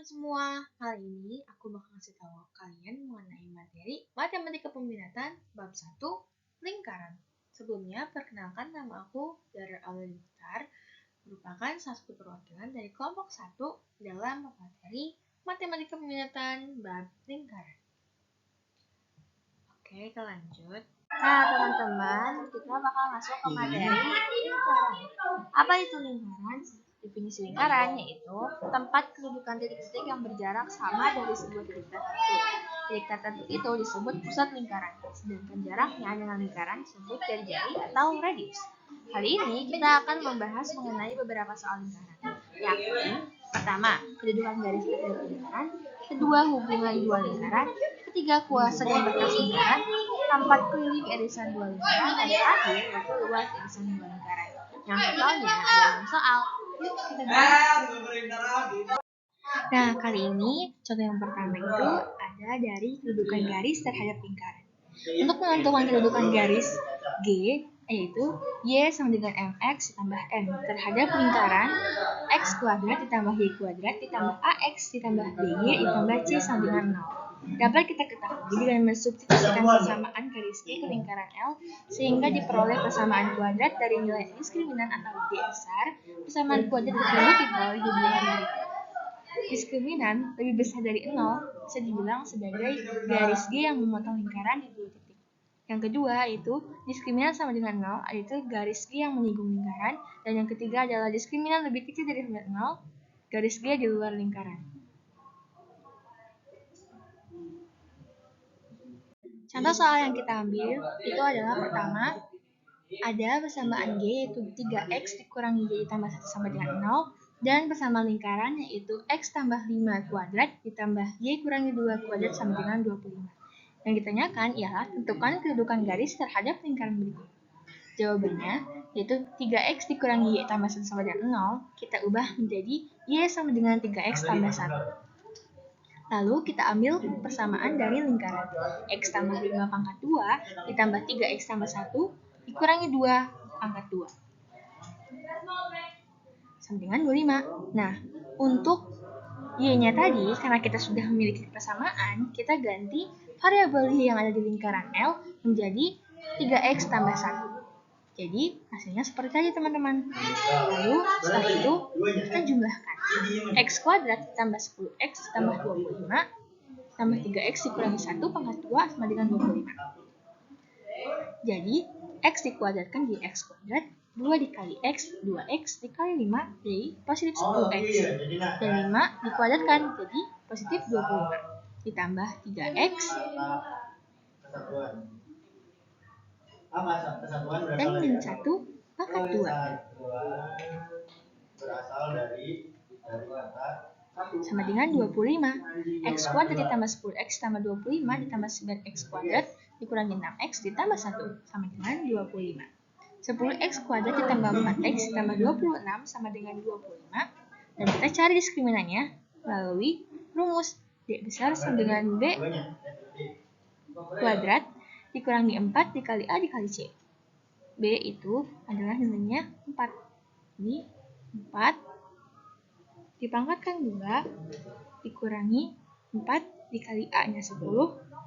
semua, kali ini aku bakal kasih tahu kalian mengenai materi Matematika Peminatan bab 1 lingkaran. Sebelumnya, perkenalkan nama aku Dara Aulimukhtar, merupakan salah satu perwakilan dari kelompok 1 dalam materi Matematika Peminatan bab lingkaran. Oke, kita lanjut. Nah, teman-teman, kita bakal masuk ke materi lingkaran. Apa itu lingkaran? Definisi lingkaran yaitu tempat kedudukan titik-titik yang berjarak sama dari sebuah titik tertentu. Titik tertentu itu disebut pusat lingkaran, sedangkan jaraknya dengan lingkaran disebut jari-jari atau radius. Kali ini kita akan membahas mengenai beberapa soal lingkaran, yakni pertama, kedudukan garis terhadap lingkaran, kedua, hubungan dua lingkaran, ketiga, kuasa dan batas lingkaran, keempat, keliling irisan dua lingkaran, dan terakhir, yaitu luas irisan dua lingkaran. Yang totalnya ada 6 soal. Yuk kita bahas. Nah, kali ini contoh yang pertama itu ada dari kedudukan garis terhadap lingkaran. Untuk menentukan kedudukan garis G, yaitu Y sama dengan MX ditambah N terhadap lingkaran X kuadrat ditambah Y kuadrat ditambah AX ditambah BY ditambah C sama dengan 0. Dapat kita ketahui dengan mensubstitusikan persamaan garis G ke lingkaran L sehingga diperoleh persamaan kuadrat dari nilai diskriminan atau D besar. Persamaan kuadrat tersebut diperoleh hubungan dari diskriminan lebih besar dari 0 bisa dibilang sebagai garis G yang memotong lingkaran di dua titik. Yang kedua yaitu diskriminan sama dengan 0, yaitu garis G yang menyinggung lingkaran. Dan yang ketiga adalah diskriminan lebih kecil dari 0, garis G di luar lingkaran. Contoh soal yang kita ambil itu adalah pertama, ada persamaan G yaitu 3X dikurangi Y ditambah 1 sama dengan 0, dan persamaan lingkaran yaitu X tambah 5 kuadrat ditambah Y kurangi 2 kuadrat sama dengan 25. Yang ditanyakan ialah tentukan kedudukan garis terhadap lingkaran berikut. Jawabannya yaitu 3X dikurangi Y tambah 1 sama dengan 0, kita ubah menjadi Y sama dengan 3X tambah 1. Lalu kita ambil persamaan dari lingkaran. X tambah 5 pangkat 2 ditambah 3X tambah 1 dikurangi 2 pangkat 2. Sama dengan 25. Nah, untuk Y-nya tadi, karena kita sudah memiliki persamaan, kita ganti variabel Y yang ada di lingkaran L menjadi 3X tambah 1. Jadi, hasilnya seperti tadi, teman-teman. Lalu, setelah itu, kita jumlahkan. X kuadrat tambah 10X tambah 25 tambah 3X dikurangi 1 pangkat 2 sama dengan 25. Jadi, X dikuadratkan di X kuadrat, 2 dikali X, 2X dikali 5 jadi positif 10X. Dan 5 dikuadratkan jadi positif 25. Ditambah 3X dan min 1 pangkat 2. Sama dengan 25. X kuadrat ditambah 10X tambah 25 ditambah 9X kuadrat dikurangi 6X ditambah 1 sama dengan 25. 10X kuadrat ditambah 4X ditambah 26 sama dengan 25. Dan kita cari diskriminannya melalui rumus D besar sama dengan B kuadrat dikurangi 4 dikali A dikali C. B itu adalah nilainya 4. Jadi 4 dipangkatkan 2 dikurangi 4 dikali A-nya 10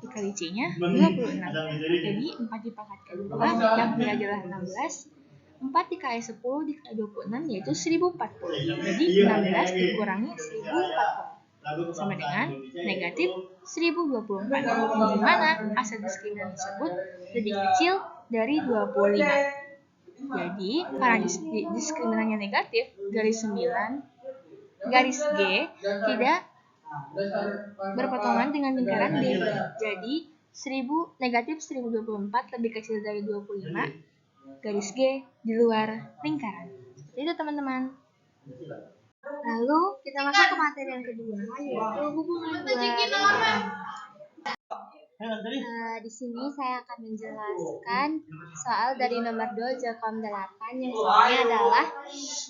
dikali C-nya 26. Jadi 4 dipangkatkan 2 yang adalah 16. 4 dikali 10 dikali 26 yaitu 1040. Jadi 16 dikurangi 1040 sama dengan negatif 1024. Di mana asal diskriminan tersebut lebih kecil dari 25. Jadi karena diskriminannya negatif, garis 9 garis G tidak berpotongan dengan lingkaran D. Jadi negatif 1024 lebih kecil dari 25, garis G di luar lingkaran. Seperti itu, teman-teman. Lalu kita masuk ke materi yang kedua, yaitu hubungan dua lingkaran. Di sini saya akan menjelaskan soal dari nomor 2 Jelkom 8 yang soalnya adalah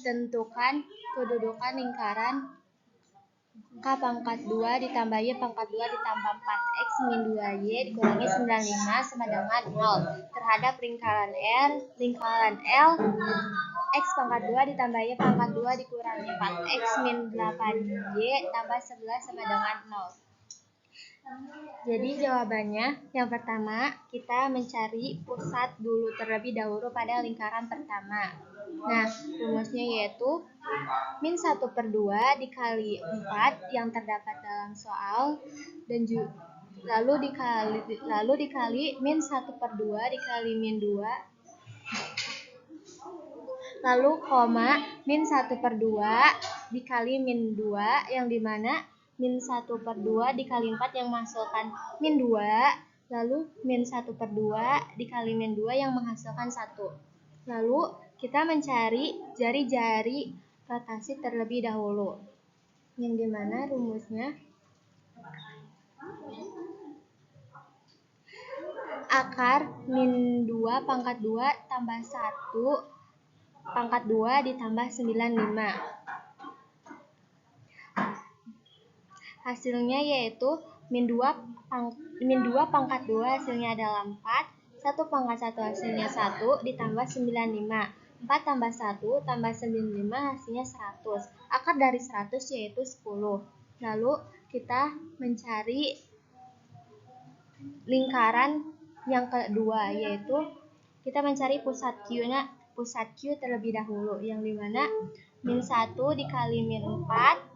tentukan kedudukan lingkaran K pangkat 2 ditambah Y pangkat 2 ditambah 4X min 2Y dikurangi 95 sama dengan 0 terhadap lingkaran L X pangkat 2 ditambah Y pangkat 2 dikurangi 4X min 8Y tambah 11 sama dengan 0. Jadi jawabannya yang pertama kita mencari pusat dulu terlebih dahulu pada lingkaran pertama. Nah, rumusnya yaitu min 1/2 dikali 4 yang terdapat dalam soal dan lalu dikali min 1/2 dikali min 2 lalu koma min 1/2 dikali min 2 yang dimana min 1/2 dikali 4 yang menghasilkan min 2, lalu min 1/2 dikali min 2 yang menghasilkan 1. Lalu kita mencari jari-jari rotasi terlebih dahulu, yang dimana rumusnya akar min 2 pangkat 2 tambah 1 pangkat 2 ditambah 95. Hasilnya yaitu min 2 pangkat 2 hasilnya adalah 4, 1 pangkat 1 hasilnya 1 ditambah 95. 4 tambah 1 tambah 95 hasilnya 100. Akar dari 100 yaitu 10. Lalu kita mencari lingkaran yang kedua, yaitu kita mencari pusat Q terlebih dahulu, yang dimana min 1 dikali min 4,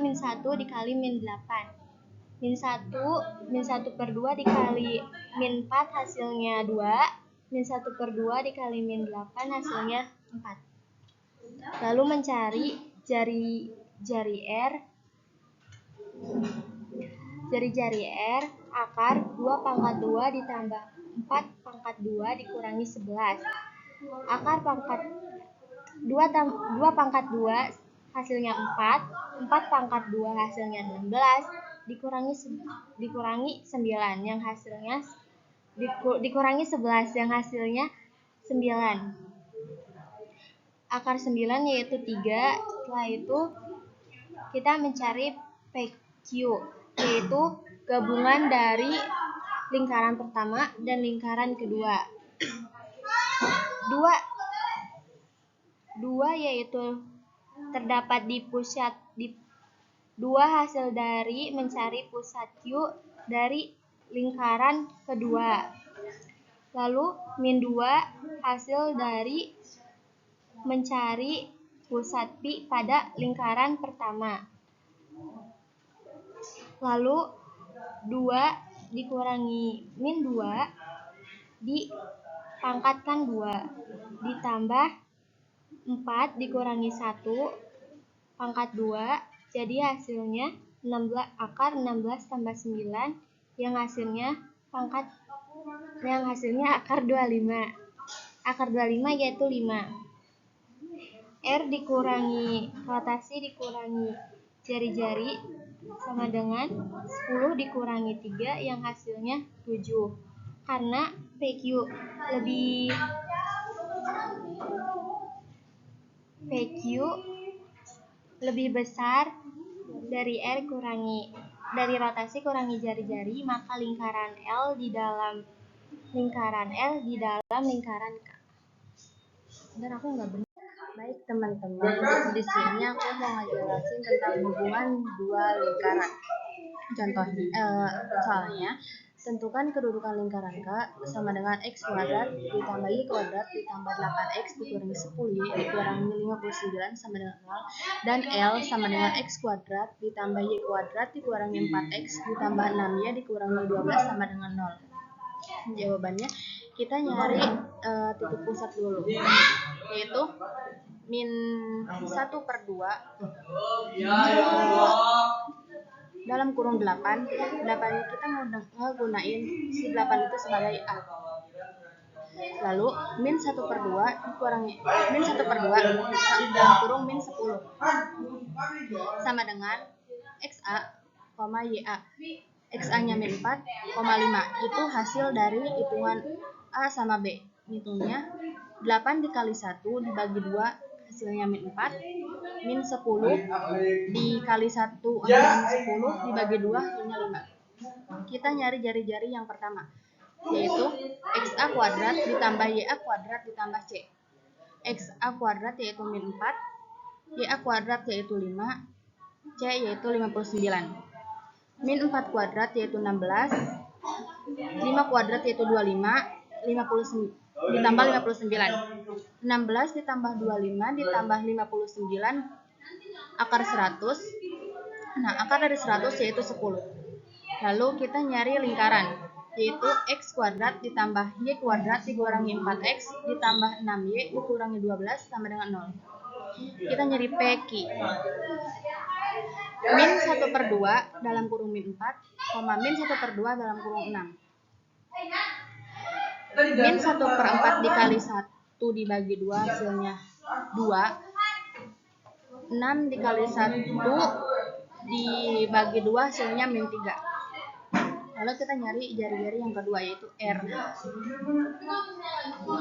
min 1 dikali min 8. Min 1/2 dikali min 4 hasilnya 2, min 1/2 dikali min 8 hasilnya 4. Lalu mencari jari-jari R akar 2 pangkat 2 ditambah 4 pangkat 2 dikurangi 11. Akar 2 pangkat 2 hasilnya 4, 4 pangkat 2 hasilnya 16, dikurangi 9 yang hasilnya dikurangi 11 yang hasilnya 9. Akar 9 yaitu 3. Setelah itu kita mencari PQ, yaitu gabungan dari lingkaran pertama dan lingkaran kedua. Dua yaitu terdapat di pusat dua hasil dari mencari pusat Q dari lingkaran kedua. Lalu min 2 hasil dari mencari pusat P pada lingkaran pertama. Lalu 2 dikurangi min 2 dipangkatkan 2 ditambah 4 dikurangi 1 pangkat 2, jadi hasilnya 16, akar 16 tambah 9 yang hasilnya akar 25. Akar 25 yaitu 5. R dikurangi rotasi dikurangi jari-jari sama dengan 10 dikurangi 3 yang hasilnya 7. Karena PQ lebih besar dari R dari rotasi kurangi jari-jari, maka lingkaran L di dalam lingkaran K. Dan aku nggak benar. Baik teman-teman, di sini aku mau ngejelasin tentang hubungan dua lingkaran. Soalnya tentukan kedudukan lingkaran K sama dengan X kuadrat ditambah Y kuadrat ditambah 8X dikurangi 10Y dikurangi 59 sama dengan 0, dan L sama dengan X kuadrat ditambah Y kuadrat dikurangi 4X ditambah 6Y dikurangi 12 sama dengan 0. Jawabannya kita nyari titik pusat dulu, yaitu min 1/2 dalam kurung 8 nya kita ngegunain si 8 itu sebagai A. Lalu min 1/2 dikurangi min 1/2 dalam kurung min 10 sama dengan XA, YA. XA nya min 4, 5. Itu hasil dari hitungan A sama B. Hitungnya 8 dikali 1 dibagi 2 hasilnya min 4, min 10 dikali 1 hasilnya 10 dibagi 2 hasilnya 5. Kita nyari jari-jari yang pertama, yaitu XA kuadrat ditambah YA kuadrat ditambah C. X A kuadrat yaitu min 4, Y A kuadrat yaitu 5, C yaitu 59. Min 4 kuadrat yaitu 16, 5 kuadrat yaitu 25, 50 ditambah 59. 16 ditambah 25 ditambah 59 akar 100. Nah, akar dari 100 yaitu 10. Lalu kita nyari lingkaran, yaitu X kuadrat ditambah Y kuadrat dikurangi 4X ditambah 6Y dikurangi 12 sama dengan 0. Kita nyari PQ. Min 1/2 dalam kurung min 4, min 1/2 dalam kurung 6. Min 1/4 dikali 1 dibagi 2 hasilnya 2. 6 dikali 1 dibagi 2 hasilnya min 3. Lalu kita nyari jari-jari yang kedua, yaitu R.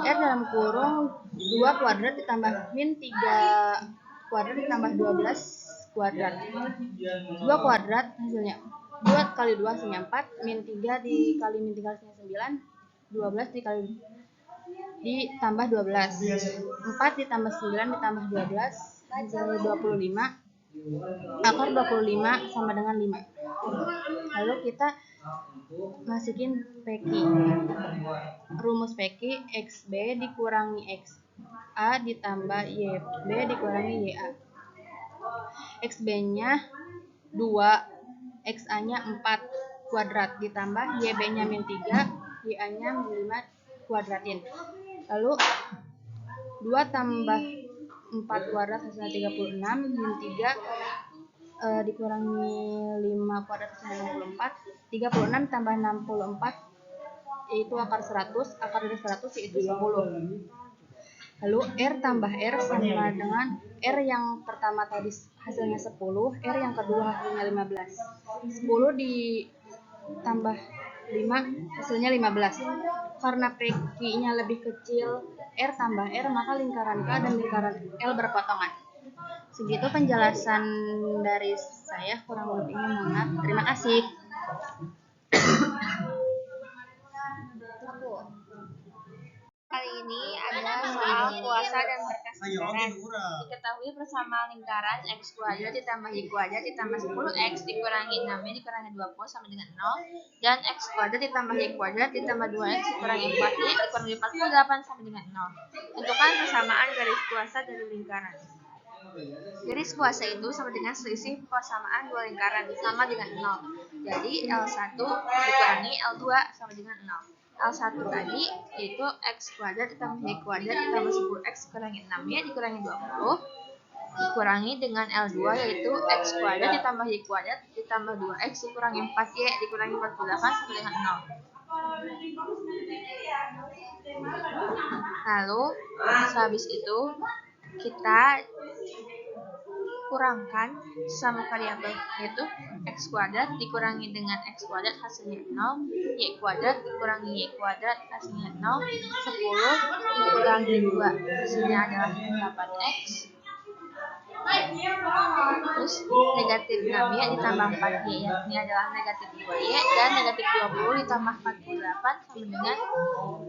R dalam kurung 2 kuadrat ditambah min 3 kuadrat ditambah 12 kuadrat. 2 kuadrat hasilnya 2 kali 2 hasilnya 4, min 3 dikali min 3 hasilnya 9, 12 dikali ditambah 12. 4 ditambah 9 ditambah 12 hasilnya 25. Akar 25 sama dengan 5. Lalu kita masukin PQ. Rumus PQ XB dikurangi XA ditambah YB dikurangi YA. XB-nya 2, XA-nya 4 kuadrat ditambah YB-nya min 3, YA-nya min 5 kuadratin. Lalu 2 tambah 4 kuadrat hasilnya 36, min 3 dikurangi 5 kuadrat hasilnya 64. 36 tambah 64 yaitu akar 100, akar dari 100 yaitu 10. Lalu R tambah R sama dengan R yang pertama tadi hasilnya 10, R yang kedua hasilnya 15. 10 ditambah 5 hasilnya 15. Karena PQ-nya lebih kecil R tambah R, maka lingkaran K dan lingkaran L berpotongan. Segitu penjelasan dari saya, kurang lebihnya mohon maaf. Terima kasih. Kali ini adalah soal kuasa dan berkas lingkaran. Diketahui bersama lingkaran X kuadrat ditambah Y kuadrat ditambah 10X dikurangi 6Y dikurangi 20 sama dengan 0, dan X kuadrat ditambah Y kuadrat ditambah 2X dikurangi 4Y dikurangi 48 sama dengan 0. Tentukan persamaan garis kuasa dari lingkaran. Garis kuasa itu sama dengan selisih persamaan dua lingkaran sama dengan 0. Jadi L1 dikurangi L2 sama dengan 0. L1 tadi yaitu X kuadrat ditambah Y kuadrat ditambah 10X dikurangi 6Y dikurangi 20 dikurangi dengan L2 yaitu X kuadrat ditambah Y kuadrat ditambah 2X dikurangi 4Y dikurangi 48 sama dengan 0. Lalu sehabis itu kita kurangkan sama variabel, yaitu X kuadrat dikurangi dengan X kuadrat hasilnya 0, Y kuadrat dikurangi Y kuadrat hasilnya 0, 10 dikurangi 2 hasilnya adalah 8X, terus negatif 6Y ditambah 4Y, ini adalah negatif 2Y, dan negatif 20 ditambah 48 sama dengan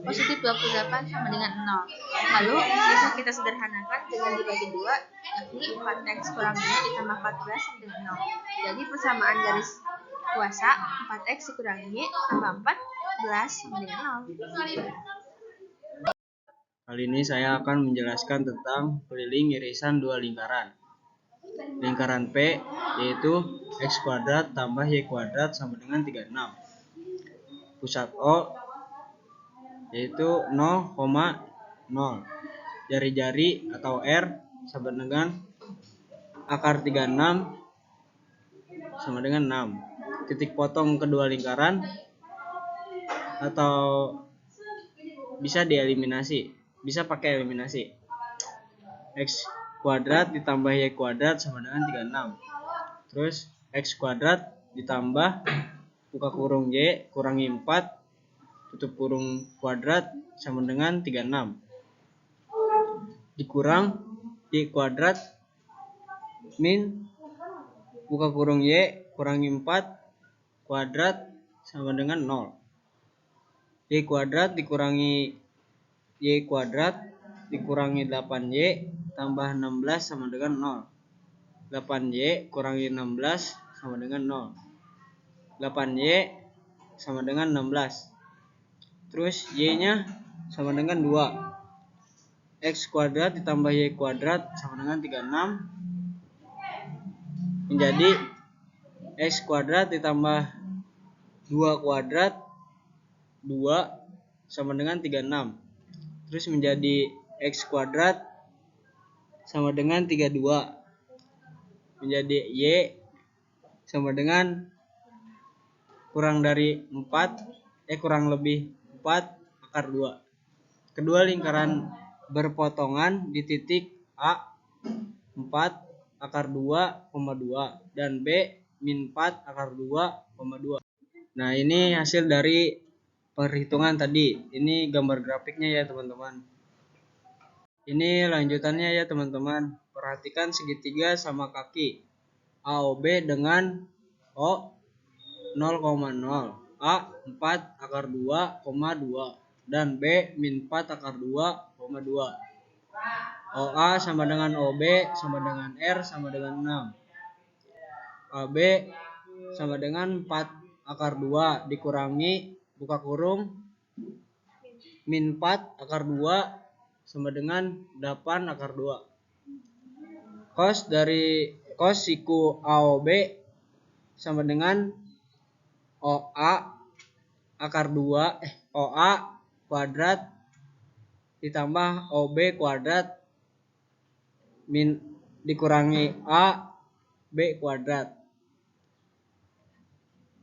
positif 28 sama dengan 0. Lalu bisa kita sederhanakan dengan dibagi 2, yakni 4X kurang Y ditambah 14 sama dengan 0. Jadi persamaan garis kuasa 4X dikurangi Y tambah 14 sama dengan 0. Kali ini saya akan menjelaskan tentang keliling irisan dua lingkaran. Lingkaran P yaitu X kuadrat tambah Y kuadrat sama dengan 36. Pusat O yaitu 0,0. Jari-jari atau R sama dengan akar 36 sama dengan 6. Titik potong kedua lingkaran atau bisa dieliminasi, bisa pakai eliminasi. X kuadrat ditambah Y kuadrat sama dengan 36. Terus X kuadrat ditambah buka kurung Y kurangi 4 tutup kurung kuadrat sama dengan 36. Dikurang Y kuadrat min buka kurung Y kurangi 4 kuadrat sama dengan 0. Y kuadrat dikurangi Y kuadrat dikurangi 8Y tambah 16 sama dengan 0. 8Y kurangi 16 sama dengan 0. 8Y sama dengan 16. Terus Y-nya sama dengan 2. X kuadrat ditambah Y kuadrat sama dengan 36. Menjadi X kuadrat ditambah 2 kuadrat 2 sama dengan 36. Terus menjadi X kuadrat sama dengan 32. Menjadi Y sama dengan kurang lebih 4 akar 2. Kedua lingkaran berpotongan di titik A 4 akar 2,2 dan B min 4 akar 2,2. Nah, ini hasil dari perhitungan tadi. Ini gambar grafiknya ya teman-teman. Ini lanjutannya ya teman-teman. Perhatikan segitiga sama kaki AOB dengan O 0,0, A 4 akar 2,2 dan B min 4 akar 2,2. OA sama dengan OB sama dengan R sama dengan 6. AB sama dengan 4 akar 2 dikurangi buka kurung min 4 akar 2 sama dengan 8 akar 2. Cos siku AOB sama dengan OA akar 2 OA kuadrat ditambah OB kuadrat min dikurangi A B kuadrat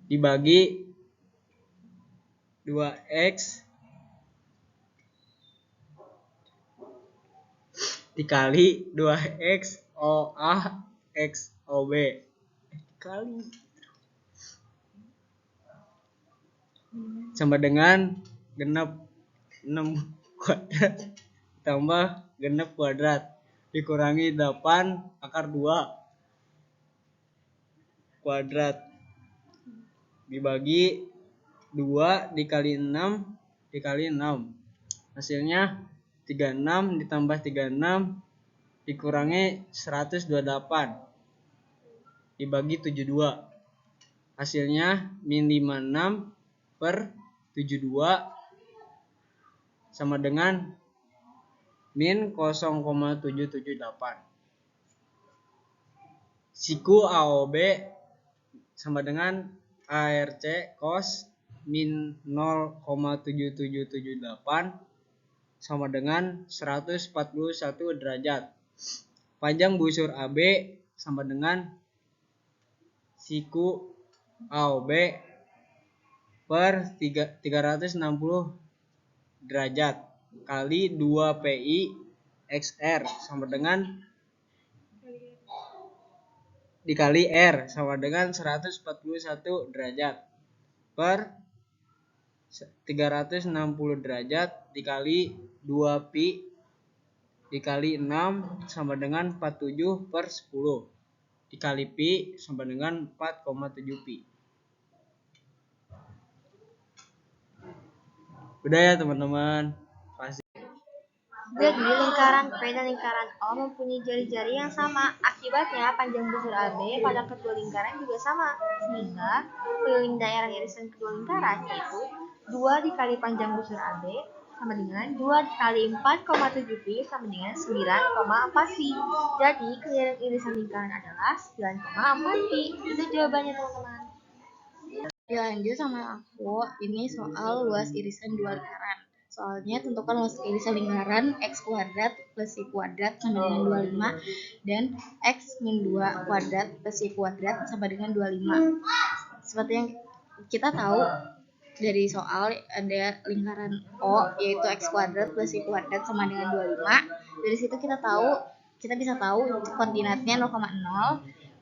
dibagi 2X dikali 2X OA X OB dikali sama dengan genep 6 kuadrat tambah genep kuadrat dikurangi 8 akar 2 kuadrat dibagi 2 dikali 6 dikali 6. Hasilnya 36 ditambah 36 dikurangi 128 dibagi 72. Hasilnya min 56 per 72 sama dengan min 0,778. Siku AOB sama dengan ARC cos min 0,7778 sama dengan 141 derajat. Panjang busur AB sama dengan siku AOB per 360 derajat kali 2 PI XR sama dengan dikali R sama dengan 141 derajat per 360 derajat dikali 2 pi dikali 6 sama dengan 47 per 10 dikali pi sama dengan 4,7 pi. Udah ya teman-teman. Jadi lingkaran P dan lingkaran O mempunyai jari-jari yang sama. Akibatnya panjang busur AB pada kedua lingkaran juga sama. Sehingga keliling daerah irisan kedua lingkaran yaitu 2 dikali panjang busur AB sama dengan 2 dikali 4,7 pi sama dengan 9,4 pi. Jadi keliling irisan lingkaran adalah 9,4 pi. Itu jawabannya teman-teman. Lanjut sama aku, ini soal luas irisan dua lingkaran. Soalnya tentukan luas irisan lingkaran X kuadrat plus Y kuadrat sama dengan 25 dan X min 2 kuadrat plus Y kuadrat sama dengan 25. Seperti yang kita tahu dari soal ada lingkaran O yaitu X kuadrat plus Y kuadrat sama dengan 25. Dari situ kita bisa tahu koordinatnya 0,0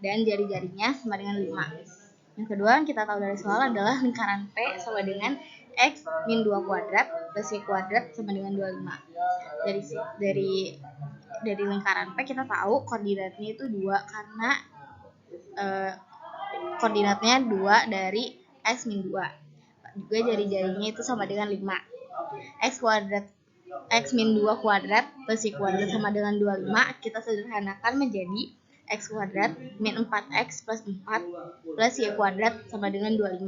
dan jari-jarinya sama dengan 5. Yang kedua yang kita tahu dari soal adalah lingkaran P sama dengan X min 2 kuadrat plus Y kuadrat sama dengan 25. Dari lingkaran P kita tahu koordinatnya itu 2 karena koordinatnya 2 dari X min 2. Juga jari-jarinya itu sama dengan 5. X kuadrat X min 2 kuadrat plus Y kuadrat sama dengan 25, kita sederhanakan menjadi X kuadrat min 4X plus 4 plus Y kuadrat sama dengan 25.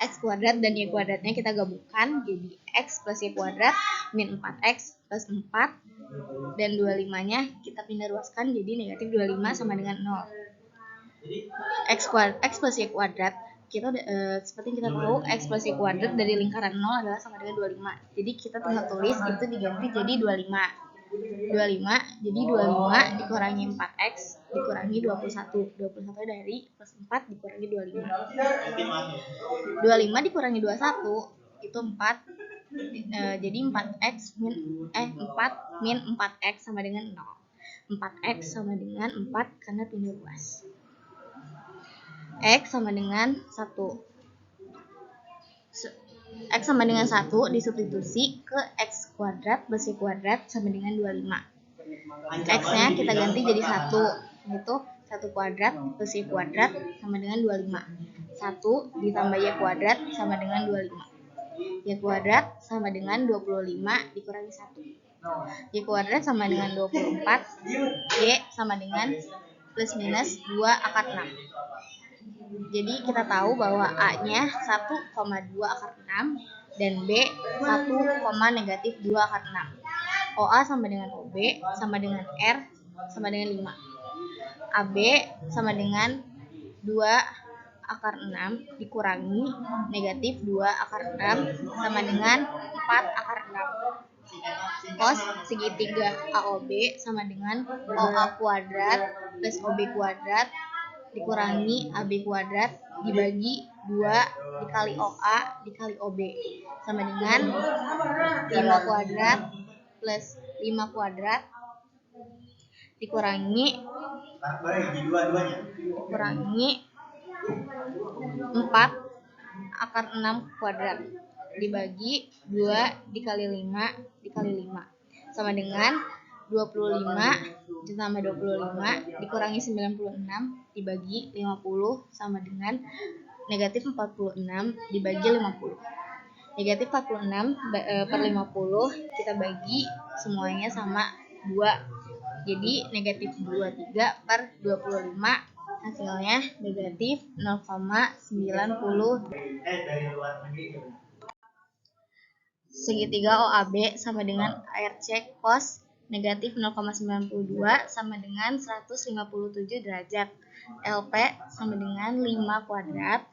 X kuadrat dan Y kuadratnya kita gabungkan jadi X plus Y kuadrat min 4X plus 4, dan 25-nya kita pindah ruaskan jadi negatif 25 sama dengan 0. X plus Y kuadrat, kita seperti yang kita tahu X plus Y kuadrat dari lingkaran 0 adalah sama dengan 25. Jadi kita tinggal tulis itu diganti jadi 25. 25 jadi 25 dikurangi 4X dikurangi 21. 21 dari plus 4 dikurangi 25. 25 dikurangi 21 itu 4. Jadi 4X min 4 min 4X sama dengan 0. 4X sama dengan 4 karena pindah ruas. X sama dengan 1. X sama dengan 1 disubstitusi ke X kuadrat plus Y kuadrat sama dengan 25. X-nya kita ganti jadi 1, yaitu 1 kuadrat plus Y kuadrat sama dengan 25. 1 ditambah Y kuadrat sama dengan 25. Y kuadrat sama dengan 25 dikurangi 1. Y kuadrat sama dengan 24. Y sama dengan plus minus 2 akar 6. Jadi kita tahu bahwa A-nya 1,2 akar 6 dan B 1, negatif 2 akar 6. OA sama dengan OB sama dengan R sama dengan 5. AB sama dengan 2 akar 6 dikurangi negatif 2 akar 6 sama dengan 4 akar 6. Cos segitiga AOB sama dengan OA kuadrat plus OB kuadrat dikurangi AB kuadrat dibagi 2 dikali OA dikali OB sama dengan 5 kuadrat plus 5 kuadrat dikurangi 4 akar 6 kuadrat dibagi 2 dikali 5 dikali 5 sama dengan 25 ditambah 25 dikurangi 96 dibagi 50 sama dengan negatif 46 dibagi 50. Negatif 46 per 50 kita bagi semuanya sama 2. Jadi negatif 23 per 25 hasilnya negatif 0,90. Segitiga OAB sama dengan ARC cos negatif 0,92 sama dengan 157 derajat. LP sama dengan 5 kuadrat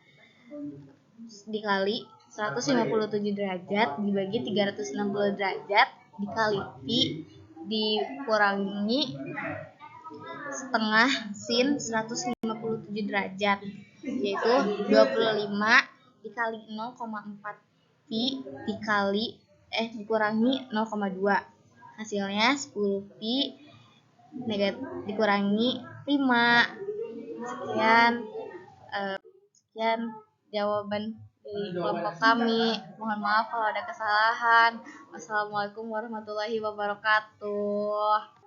dikali 157 derajat dibagi 360 derajat dikali pi dikurangi setengah sin 157 derajat, yaitu 25 dikali 0,4 pi dikurangi 0,2. Hasilnya 10 pi dikurangi 5. Sekian jawaban dari kelompok kami. Mohon maaf kalau ada kesalahan. Wassalamualaikum warahmatullahi wabarakatuh.